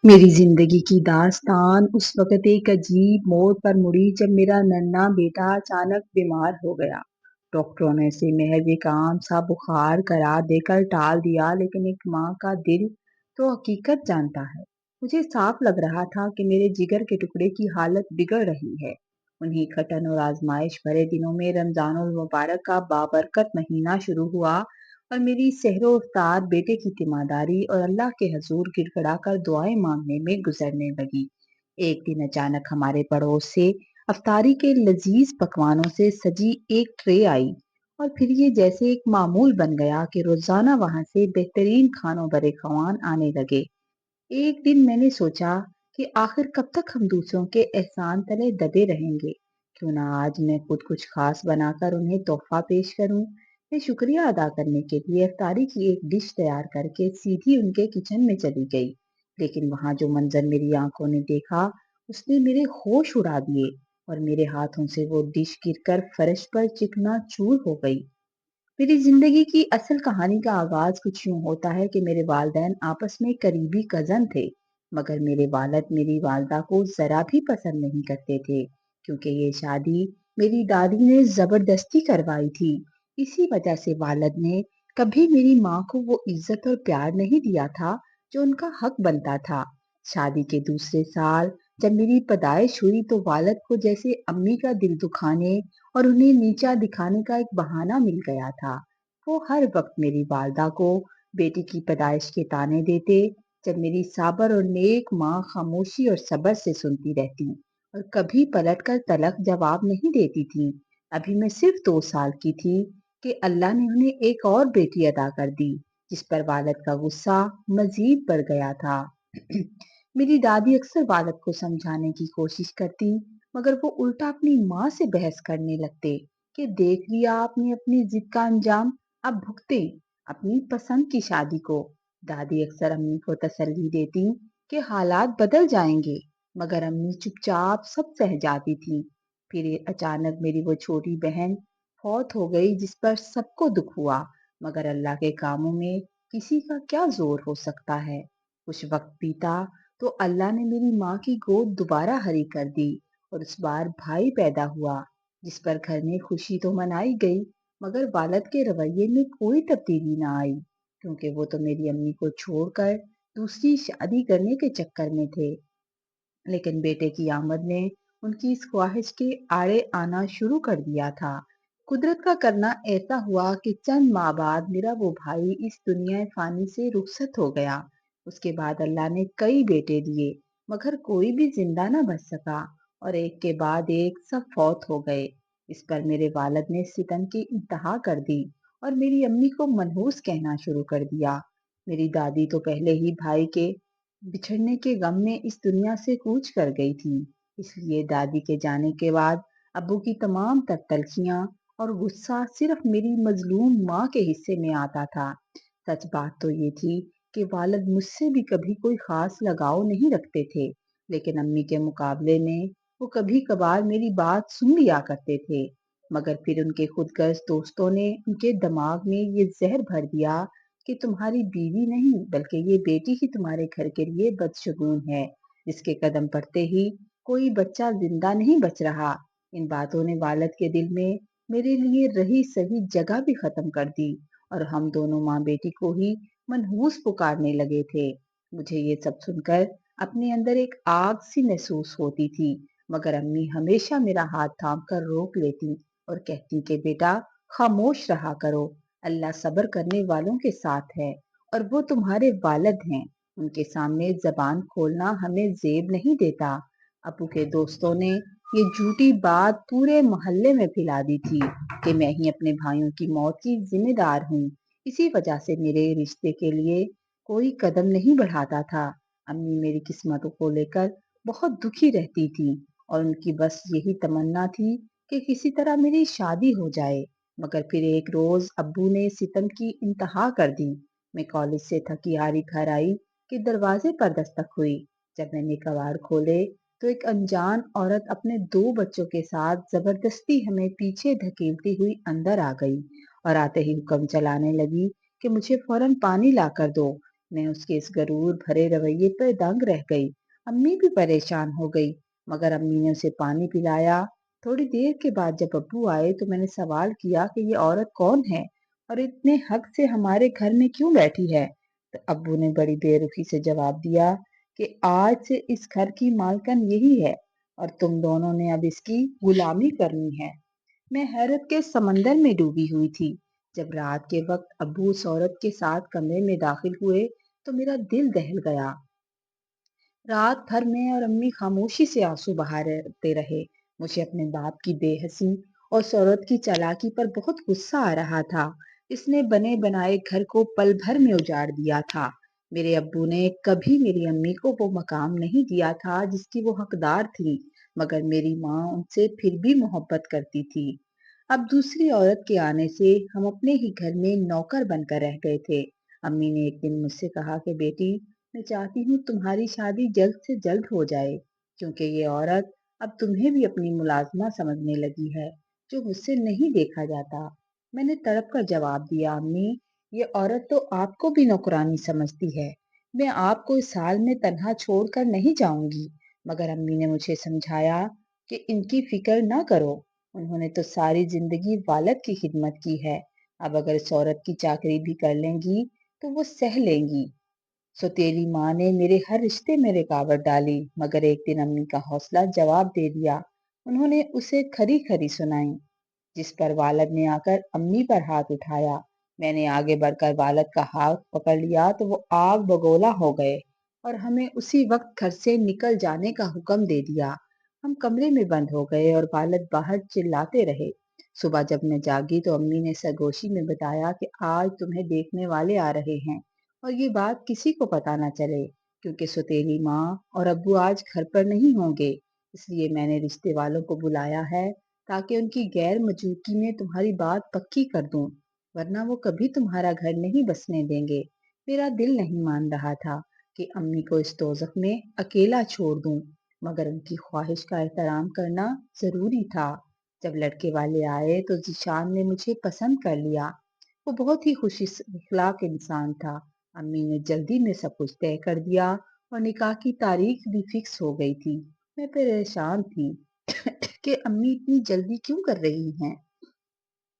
میری زندگی کی داستان اس وقت ایک عجیب موڑ پر مڑی جب میرا ننھا بیٹا اچانک بیمار ہو گیا۔ ڈاکٹروں نے اسے محض ایک عام سا بخار قرار دے کر ٹال دیا، لیکن ایک ماں کا دل تو حقیقت جانتا ہے۔ مجھے صاف لگ رہا تھا کہ میرے جگر کے ٹکڑے کی حالت بگڑ رہی ہے۔ انہی کھٹن اور آزمائش بھرے دنوں میں رمضان المبارک کا بابرکت مہینہ شروع ہوا، اور میری سحر و افطار بیٹے کی تیمارداری اور اللہ کے حضور گڑ گڑا کر دعائیں مانگنے میں گزرنے لگی۔ ایک دن اچانک ہمارے پڑوس سے افطاری کے لذیذ پکوانوں سے سجی ایک ٹرے آئی، اور پھر یہ جیسے ایک معمول بن گیا کہ روزانہ وہاں سے بہترین کھانوں برے خوان آنے لگے۔ ایک دن میں نے سوچا کہ آخر کب تک ہم دوسروں کے احسان تلے دبے رہیں گے؟ کیوں نہ آج میں خود کچھ خاص بنا کر انہیں تحفہ پیش کروں۔ میں شکریہ ادا کرنے کے لیے افطاری کی ایک ڈش تیار کر کے سیدھی ان کے کچن میں چلی گئی، لیکن وہاں جو منظر میری آنکھوں نے دیکھا اس نے میرے ہوش اڑا دیے، اور میرے ہاتھوں سے وہ ڈش گر کر فرش پر چکنا چور ہو گئی۔ میری زندگی کی اصل کہانی کا آغاز کچھ یوں ہوتا ہے کہ میرے والدین آپس میں قریبی کزن تھے، مگر میرے والد میری والدہ کو ذرا بھی پسند نہیں کرتے تھے، کیونکہ یہ شادی میری دادی نے زبردستی کروائی تھی۔ اسی وجہ سے والد نے کبھی میری ماں کو وہ عزت اور پیار نہیں دیا تھا جو ان کا حق بنتا تھا۔ شادی کے دوسرے سال جب میری پیدائش ہوئی تو والد کو جیسے امی کا دل دکھانے اور انہیں نیچا دکھانے کا ایک بہانہ مل گیا تھا۔ وہ ہر وقت میری والدہ کو بیٹی کی پیدائش کے طعنے دیتے، جب میری صابر اور نیک ماں خاموشی اور صبر سے سنتی رہتی اور کبھی پلٹ کر تلخ جواب نہیں دیتی تھی۔ ابھی میں صرف 2 سال کی تھی کہ اللہ نے انہیں ایک اور بیٹی عطا کر دی، جس پر والد کا غصہ مزید بڑھ گیا تھا۔ میری دادی اکثر والد کو سمجھانے کی کوشش کرتی، مگر وہ الٹا اپنی ماں سے بحث کرنے لگتے کہ دیکھ لیا آپ نے اپنی ضد کا انجام، اب بھگتے اپنی پسند کی شادی کو۔ دادی اکثر امی کو تسلی دیتی کہ حالات بدل جائیں گے، مگر امی چپ چاپ سب سہ جاتی تھی۔ پھر اچانک میری وہ چھوٹی بہن فوت ہو گئی، جس پر سب کو دکھ ہوا، مگر اللہ کے کاموں میں کسی کا کیا زور ہو سکتا ہے۔ کچھ وقت بیتا تو اللہ نے میری ماں کی گود دوبارہ ہری کر دی، اور اس بار بھائی پیدا ہوا، جس پر گھر میں خوشی تو منائی گئی، مگر والد کے رویے میں کوئی تبدیلی نہ آئی، کیونکہ وہ تو میری امی کو چھوڑ کر دوسری شادی کرنے کے چکر میں تھے۔ لیکن بیٹے کی آمد نے ان کی اس خواہش کے آڑے آنا شروع کر دیا تھا۔ قدرت کا کرنا ایسا ہوا کہ چند ماہ بعد میرا وہ بھائی اس دنیا فانی سے رخصت ہو گیا۔ اس کے بعد اللہ نے کئی بیٹے دیے، مگر کوئی بھی زندہ نہ بچ سکا، اور ایک کے بعد ایک سب فوت ہو گئے۔ اس پر میرے والد نے ستم کی انتہا کر دی اور میری امی کو منحوس کہنا شروع کر دیا۔ میری دادی تو پہلے ہی بھائی کے بچھڑنے کے غم میں اس دنیا سے کوچ کر گئی تھی، اس لیے دادی کے جانے کے بعد ابو کی تمام تر تلخیاں اور غصہ صرف میری مظلوم ماں کے حصے میں آتا تھا۔ سچ بات تو یہ تھی کہ والد مجھ سے بھی کبھی کوئی خاص لگاؤ نہیں رکھتے تھے، لیکن امی کے مقابلے میں وہ کبھی کبھار میری بات سن لیا کرتے تھے۔ مگر پھر ان کے خود غرض دوستوں نے ان کے دماغ میں یہ زہر بھر دیا کہ تمہاری بیوی نہیں بلکہ یہ بیٹی ہی تمہارے گھر کے لیے بدشگون ہے، جس کے قدم پڑتے ہی کوئی بچہ زندہ نہیں بچ رہا۔ ان باتوں نے والد کے دل میں میرے لیے رہی سہی جگہ بھی ختم کر دی، اور ہم دونوں ماں بیٹی کو ہی منحوس پکارنے لگے تھے۔ مجھے یہ سب سن کر اپنے اندر ایک آگ سی محسوس ہوتی تھی، مگر امی ہمیشہ میرا ہاتھ تھام کر روک لیتی اور کہتی کہ بیٹا خاموش رہا کرو، اللہ صبر کرنے والوں کے ساتھ ہے، اور وہ تمہارے والد ہیں، ان کے سامنے زبان کھولنا ہمیں زیب نہیں دیتا۔ ابو کے دوستوں نے یہ جھوٹی بات پورے محلے میں پھیلا دی تھی کہ میں ہی اپنے بھائیوں کی موت کی ذمہ دار ہوں۔ اسی وجہ سے میرے رشتے کے لیے کوئی قدم نہیں بڑھاتا تھا۔ امی میری قسمتوں کو لے کر بہت دکھی رہتی تھی، اور ان کی بس یہی تمنا تھی کہ کسی طرح میری شادی ہو جائے۔ مگر پھر ایک روز ابو نے ستم کی انتہا کر دی۔ میں کالج سے تھکی ہاری گھر آئی کہ دروازے پر دستک ہوئی۔ جب میں نے کواڑ کھولے تو ایک انجان عورت اپنے 2 بچوں کے ساتھ زبردستی ہمیں پیچھے دھکیلتی ہوئی اندر آ گئی، اور آتے ہی حکم چلانے لگی کہ مجھے فوراً پانی لا کر دو۔ میں اس کے اس غرور بھرے رویے پر دنگ رہ گئی۔ امی بھی پریشان ہو گئی، مگر امی نے اسے پانی پلایا۔ تھوڑی دیر کے بعد جب ابو آئے تو میں نے سوال کیا کہ یہ عورت کون ہے اور اتنے حق سے ہمارے گھر میں کیوں بیٹھی ہے؟ تو ابو نے بڑی بے رخی سے جواب دیا کہ آج سے اس گھر کی مالکن یہی ہے اور تم دونوں نے اب اس کی غلامی کرنی ہے۔ میں حیرت کے سمندر میں ڈوبی ہوئی تھی۔ جب رات کے وقت ابو اس عورت کے ساتھ کمرے میں داخل ہوئے تو میرا دل دہل گیا۔ رات بھر میں اور امی خاموشی سے آنسو بہاتے رہے۔ مجھے اپنے باپ کی بے حسی اور اس عورت کی چالاکی پر بہت غصہ آ رہا تھا۔ اس نے بنے بنائے گھر کو پل بھر میں اجاڑ دیا تھا۔ میرے ابو نے کبھی میری امی کو وہ مقام نہیں دیا تھا جس کی وہ حقدار تھی، مگر میری ماں ان سے پھر بھی محبت کرتی تھی۔ اب دوسری عورت کے آنے سے ہم اپنے ہی گھر میں نوکر بن کر رہ گئے تھے۔ امی نے ایک دن مجھ سے کہا کہ بیٹی، میں چاہتی ہوں تمہاری شادی جلد سے جلد ہو جائے، کیونکہ یہ عورت اب تمہیں بھی اپنی ملازمہ سمجھنے لگی ہے، جو مجھ سے نہیں دیکھا جاتا۔ میں نے تڑپ کر جواب دیا، امی، یہ عورت تو آپ کو بھی نوکرانی سمجھتی ہے۔ میں آپ کو اس حال میں تنہا چھوڑ کر نہیں جاؤں گی۔ مگر امی نے مجھے سمجھایا کہ ان کی فکر نہ کرو، انہوں نے تو ساری زندگی والد کی خدمت کی ہے، اب اگر اس عورت کی چاکری بھی کر لیں گی تو وہ سہ لیں گی۔ سو تیری ماں نے میرے ہر رشتے میں رکاوٹ ڈالی، مگر ایک دن امی کا حوصلہ جواب دے دیا۔ انہوں نے اسے کھری کھری سنائی، جس پر والد نے آ کر امی پر ہاتھ اٹھایا۔ میں نے آگے بڑھ کر والد کا ہاتھ پکڑ لیا تو وہ آگ بگولا ہو گئے اور ہمیں اسی وقت گھر سے نکل جانے کا حکم دے دیا۔ ہم کمرے میں بند ہو گئے اور والد باہر چلاتے رہے۔ صبح جب میں جاگی تو امی نے سرگوشی میں بتایا کہ آج تمہیں دیکھنے والے آ رہے ہیں اور یہ بات کسی کو پتا نہ چلے، کیونکہ سوتیلی ماں اور ابو آج گھر پر نہیں ہوں گے، اس لیے میں نے رشتے والوں کو بلایا ہے تاکہ ان کی غیر موجودگی میں تمہاری بات پکی کر دوں، ورنہ وہ کبھی تمہارا گھر نہیں بسنے دیں گے۔ میرا دل نہیں مان رہا تھا کہ امی کو اس دوزخ میں اکیلا چھوڑ دوں، مگر ان کی خواہش کا احترام کرنا ضروری تھا۔ جب لڑکے والے آئے تو ذیشان نے مجھے پسند کر لیا۔ وہ بہت ہی خوش اخلاق انسان تھا۔ امی نے جلدی میں سب کچھ طے کر دیا اور نکاح کی تاریخ بھی فکس ہو گئی تھی۔ میں پریشان تھی کہ امی اتنی جلدی کیوں کر رہی ہیں،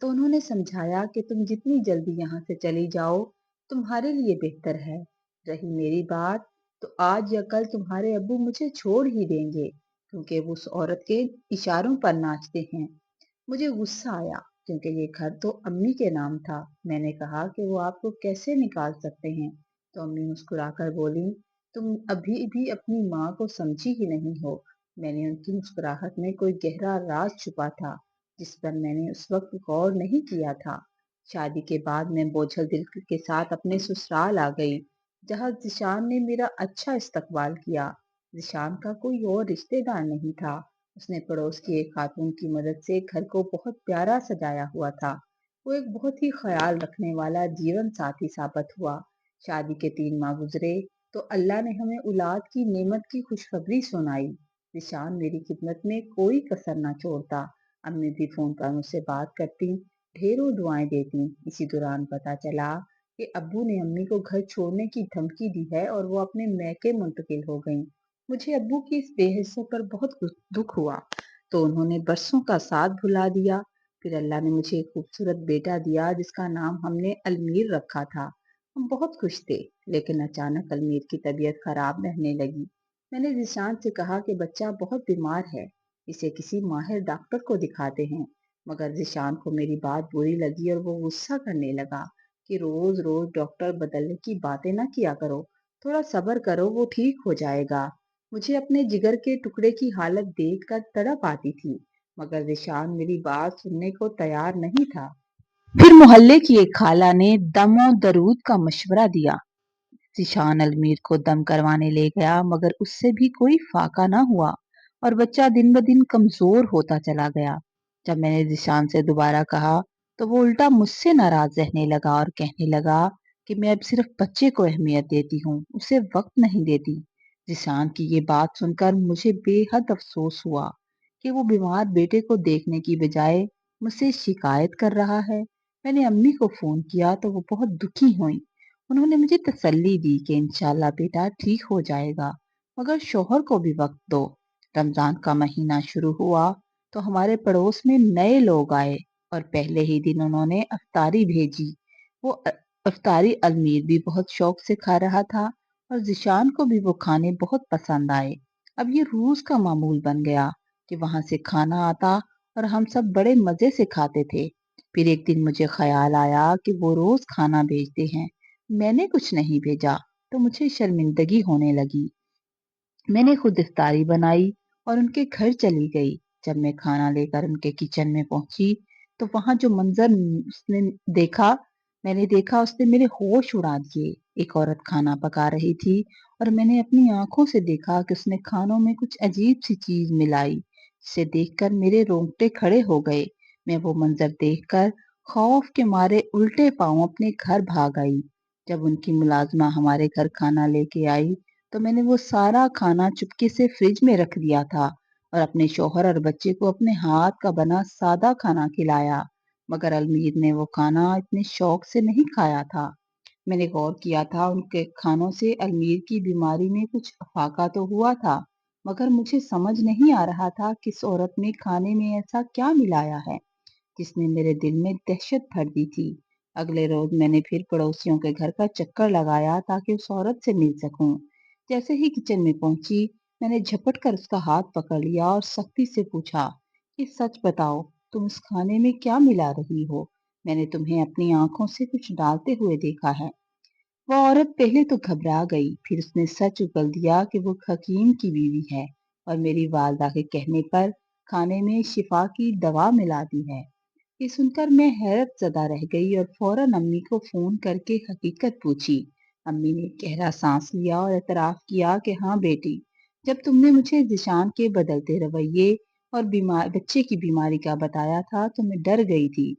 تو انہوں نے سمجھایا کہ تم جتنی جلدی یہاں سے چلی جاؤ تمہارے لیے بہتر ہے۔ رہی میری بات، تو آج یا کل تمہارے ابو مجھے چھوڑ ہی دیں گے، کیونکہ وہ اس عورت کے اشاروں پر ناچتے ہیں۔ مجھے غصہ آیا کیونکہ یہ گھر تو امی کے نام تھا۔ میں نے کہا کہ وہ آپ کو کیسے نکال سکتے ہیں؟ تو امی مسکرا کر بولی، تم ابھی بھی اپنی ماں کو سمجھی ہی نہیں ہو۔ میں نے ان کی مسکراہٹ میں کوئی گہرا راز چھپا تھا جس پر میں نے اس وقت غور نہیں کیا تھا۔ شادی کے بعد میں بوجھل دل کے ساتھ اپنے سسرال آ گئی، جہاں ذیشان نے میرا اچھا استقبال کیا۔ ذیشان کا کوئی اور رشتہ دار نہیں تھا۔ اس نے پڑوس کی ایک خاتون کی مدد سے گھر کو بہت پیارا سجایا ہوا تھا۔ وہ ایک بہت ہی خیال رکھنے والا جیون ساتھی ثابت ہوا۔ شادی کے 3 ماہ گزرے تو اللہ نے ہمیں اولاد کی نعمت کی خوشخبری سنائی۔ ذیشان میری خدمت میں کوئی کسر نہ چھوڑتا۔ امی بھی فون پر مجھ سے بات کرتی، ڈھیروں دعائیں دیتی۔ اسی دوران پتا چلا کہ ابو نے امی کو گھر چھوڑنے کی دھمکی دی ہے اور وہ اپنے میکے منتقل ہو گئیں۔ مجھے ابو کی اس بے حسی پر بہت دکھ ہوا، تو انہوں نے برسوں کا ساتھ بھلا دیا۔ پھر اللہ نے مجھے ایک خوبصورت بیٹا دیا جس کا نام ہم نے المیر رکھا تھا۔ ہم بہت خوش تھے، لیکن اچانک المیر کی طبیعت خراب رہنے لگی۔ میں نے ذیشان سے کہا کہ بچہ بہت بیمار ہے، اسے کسی ماہر ڈاکٹر کو دکھاتے ہیں، مگر ذیشان کو میری بات بری لگی اور وہ غصہ کرنے لگا کہ روز روز ڈاکٹر بدلنے کی باتیں نہ کیا کرو، تھوڑا صبر کرو، وہ ٹھیک ہو جائے گا۔ مجھے اپنے جگر کے ٹکڑے کی حالت دیکھ کر تڑپ آتی تھی، مگر ذیشان میری بات سننے کو تیار نہیں تھا۔ پھر محلے کی ایک خالہ نے دم و درود کا مشورہ دیا۔ ذیشان المیر کو دم کروانے لے گیا، مگر اس سے بھی کوئی فاقہ نہ ہوا اور بچہ دن بدن کمزور ہوتا چلا گیا۔ جب میں نے ذیشان سے دوبارہ کہا تو وہ الٹا مجھ سے ناراض رہنے لگا اور کہنے لگا کہ میں اب صرف بچے کو اہمیت دیتی ہوں، اسے وقت نہیں دیتی۔ ذیشان کی یہ بات سن کر مجھے بے حد افسوس ہوا کہ وہ بیمار بیٹے کو دیکھنے کی بجائے مجھ سے شکایت کر رہا ہے۔ میں نے امی کو فون کیا تو وہ بہت دکھی ہوئیں۔ انہوں نے مجھے تسلی دی کہ انشاءاللہ بیٹا ٹھیک ہو جائے گا، مگر شوہر کو بھی وقت دو۔ رمضان کا مہینہ شروع ہوا تو ہمارے پڑوس میں نئے لوگ آئے اور پہلے ہی دن انہوں نے افطاری بھیجی۔ وہ افطاری المیر بھی بہت شوق سے کھا رہا تھا اور ذیشان کو بھی وہ کھانے بہت پسند آئے۔ اب یہ روز کا معمول بن گیا کہ وہاں سے کھانا آتا اور ہم سب بڑے مزے سے کھاتے تھے۔ پھر ایک دن مجھے خیال آیا کہ وہ روز کھانا بھیجتے ہیں، میں نے کچھ نہیں بھیجا تو مجھے شرمندگی ہونے لگی۔ میں نے خود افطاری بنائی اور ان کے گھر چلی گئی۔ جب میں کھانا لے کر ان کے کچن میں پہنچی تو وہاں جو منظر میں نے دیکھا اس نے میرے ہوش اڑا دیے۔ ایک عورت کھانا پکا رہی تھی اور میں نے اپنی آنکھوں سے دیکھا کہ اس نے کھانوں میں کچھ عجیب سی چیز ملائی، جسے دیکھ کر میرے رونگٹے کھڑے ہو گئے۔ میں وہ منظر دیکھ کر خوف کے مارے الٹے پاؤں اپنے گھر بھاگ آئی۔ جب ان کی ملازمہ ہمارے گھر کھانا لے کے آئی تو میں نے وہ سارا کھانا چپکے سے فریج میں رکھ دیا تھا اور اپنے شوہر اور بچے کو اپنے ہاتھ کا بنا سادہ کھانا کھلایا، مگر المیر نے وہ کھانا اتنے شوق سے نہیں کھایا تھا۔ میں نے غور کیا تھا ان کے کھانوں سے المیر کی بیماری میں کچھ افاقہ تو ہوا تھا، مگر مجھے سمجھ نہیں آ رہا تھا کہ اس عورت نے کھانے میں ایسا کیا ملایا ہے جس نے میرے دل میں دہشت بھر دی تھی۔ اگلے روز میں نے پھر پڑوسیوں کے گھر کا چکر لگایا تاکہ اس عورت سے مل سکوں۔ جیسے ہی کچن میں پہنچی میں نے جھپٹ کر اس کا ہاتھ پکڑ لیا اور سختی سے پوچھا کہ سچ بتاؤ، تم اس کھانے میں کیا ملا رہی ہو؟ میں نے تمہیں اپنی آنکھوں سے کچھ ڈالتے ہوئے دیکھا ہے۔ وہ عورت پہلے تو گھبرا گئی، پھر اس نے سچ اگل دیا کہ وہ حکیم کی بیوی ہے اور میری والدہ کے کہنے پر کھانے میں شفا کی دوا ملا دی ہے۔ یہ سن کر میں حیرت زدہ رہ گئی اور فوراً امی کو فون کر کے حقیقت پوچھی۔ امی نے گہرا سانس لیا اور اعتراف کیا کہ ہاں بیٹی، جب تم نے مجھے ذیشان کے بدلتے رویے اور بچے کی بیماری کا بتایا تھا تو میں ڈر گئی تھی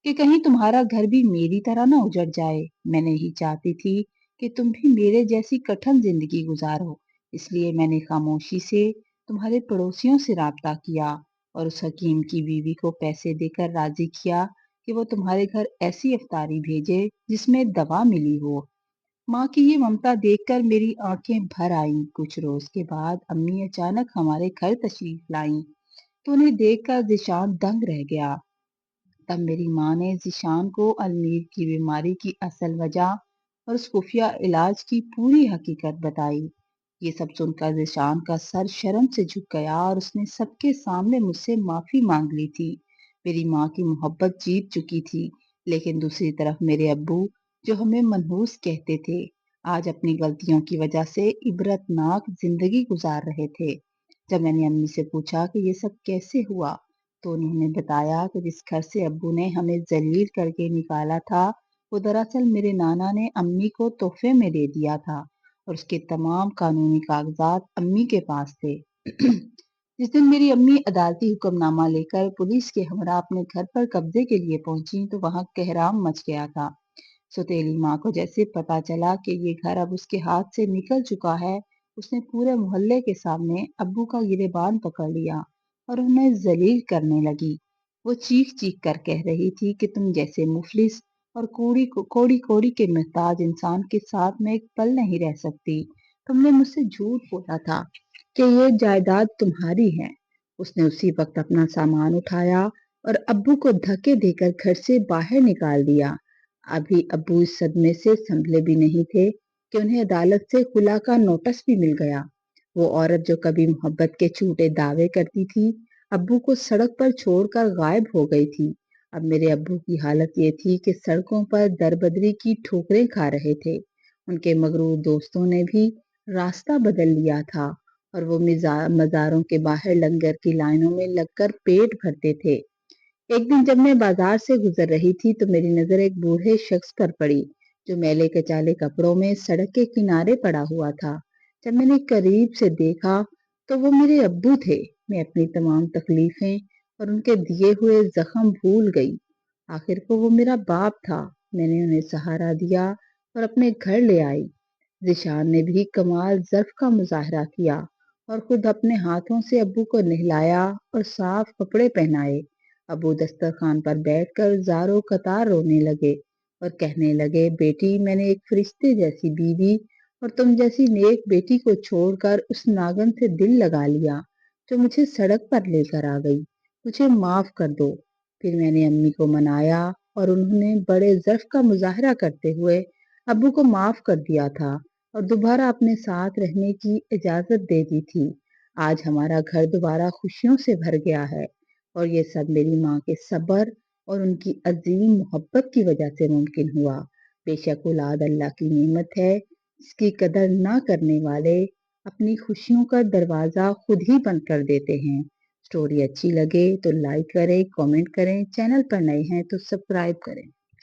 کہ کہیں تمہارا گھر بھی میری طرح نہ اجڑ جائے۔ میں نہیں چاہتی تھی کہ تم بھی میرے جیسی کٹھن زندگی گزارو، اس لیے میں نے خاموشی سے تمہارے پڑوسیوں سے رابطہ کیا اور اس حکیم کی بیوی کو پیسے دے کر راضی کیا کہ وہ تمہارے گھر ایسی افطاری بھیجے جس میں دوا ملی ہو۔ ماں کی یہ ممتا دیکھ کر میری آنکھیں بھر آئیں۔ کچھ روز کے بعد امی اچانک ہمارے گھر تشریف لائیں تو انہیں دیکھ کر ذیشان دنگ رہ گیا۔ تب میری ماں نے ذیشان کو المیر کی بیماری کی اصل وجہ اور اس خفیہ علاج کی پوری حقیقت بتائی۔ یہ سب سن کر ذیشان کا سر شرم سے جھک گیا اور اس نے سب کے سامنے مجھ سے معافی مانگ لی تھی۔ میری ماں کی محبت جیت چکی تھی، لیکن دوسری طرف میرے ابو جو ہمیں منحوس کہتے تھے، آج اپنی غلطیوں کی وجہ سے عبرتناک زندگی گزار رہے تھے۔ جب میں نے امی سے پوچھا کہ یہ سب کیسے ہوا تو انہوں نے بتایا کہ جس گھر سے ابو نے ہمیں ذلیل کر کے نکالا تھا وہ دراصل میرے نانا نے امی کو تحفے میں دے دیا تھا اور اس کے تمام قانونی کاغذات امی کے پاس تھے۔ جس دن میری امی عدالتی حکم نامہ لے کر پولیس کے ہمراہ اپنے گھر پر قبضے کے لیے پہنچی تو وہاں کہرام مچ گیا تھا۔ سوتیلی ماں کو جیسے پتا چلا کہ یہ گھر اب اس کے ہاتھ سے نکل چکا ہے، اس نے پورے محلے کے سامنے ابو کا گریبان پکڑ لیا اور انہیں ذلیل کرنے لگی۔ وہ چیخ چیخ کر کہہ رہی تھی کہ تم جیسے مفلس اور کوڑی کوڑی کے محتاج انسان کے ساتھ میں ایک پل نہیں رہ سکتی۔ تم نے مجھ سے جھوٹ بولا تھا کہ یہ جائیداد تمہاری ہے۔ اس نے اسی وقت اپنا سامان اٹھایا اور ابو کو دھکے دے کر گھر سے باہر نکال دیا۔ ابھی ابو اس صدمے سے سنبھلے بھی نہیں تھے کہ انہیں عدالت سے خلا کا نوٹس بھی مل گیا۔ وہ عورت جو کبھی محبت کے جھوٹے دعوے کرتی تھی، ابو کو سڑک پر چھوڑ کر غائب ہو گئی تھی۔ اب میرے ابو کی حالت یہ تھی کہ سڑکوں پر دربدری کی ٹھوکریں کھا رہے تھے۔ ان کے مغرور دوستوں نے بھی راستہ بدل لیا تھا اور وہ مزاروں کے باہر لنگر کی لائنوں میں لگ کر پیٹ بھرتے تھے۔ ایک دن جب میں بازار سے گزر رہی تھی تو میری نظر ایک بوڑھے شخص پر پڑی جو میلے کچالے کپڑوں میں سڑک کے کنارے پڑا ہوا تھا۔ جب میں نے قریب سے دیکھا تو وہ میرے ابو تھے۔ میں اپنی تمام تکلیفیں اور ان کے دیے ہوئے زخم بھول گئی۔ آخر کو وہ میرا باپ تھا۔ میں نے انہیں سہارا دیا اور اپنے گھر لے آئی۔ ذیشان نے بھی کمال ظرف کا مظاہرہ کیا اور خود اپنے ہاتھوں سے ابو کو نہلایا اور صاف کپڑے پہنائے۔ ابو دسترخوان پر بیٹھ کر زاروں قطار رونے لگے اور کہنے لگے، بیٹی میں نے ایک فرشتے جیسی بیوی اور تم جیسی نیک بیٹی کو چھوڑ کر اس ناگن سے دل لگا لیا جو مجھے سڑک پر لے کر آ گئی، مجھے معاف کر دو۔ پھر میں نے امی کو منایا اور انہوں نے بڑے ضعف کا مظاہرہ کرتے ہوئے ابو کو معاف کر دیا تھا اور دوبارہ اپنے ساتھ رہنے کی اجازت دے دی تھی۔ آج ہمارا گھر دوبارہ خوشیوں سے بھر گیا ہے اور یہ سب میری ماں کے صبر اور ان کی عظیم محبت کی وجہ سے ممکن ہوا۔ بے شک اولاد اللہ کی نعمت ہے، اس کی قدر نہ کرنے والے اپنی خوشیوں کا دروازہ خود ہی بند کر دیتے ہیں۔ سٹوری اچھی لگے تو لائک کریں، کامنٹ کریں، چینل پر نئے ہیں تو سبسکرائب کریں۔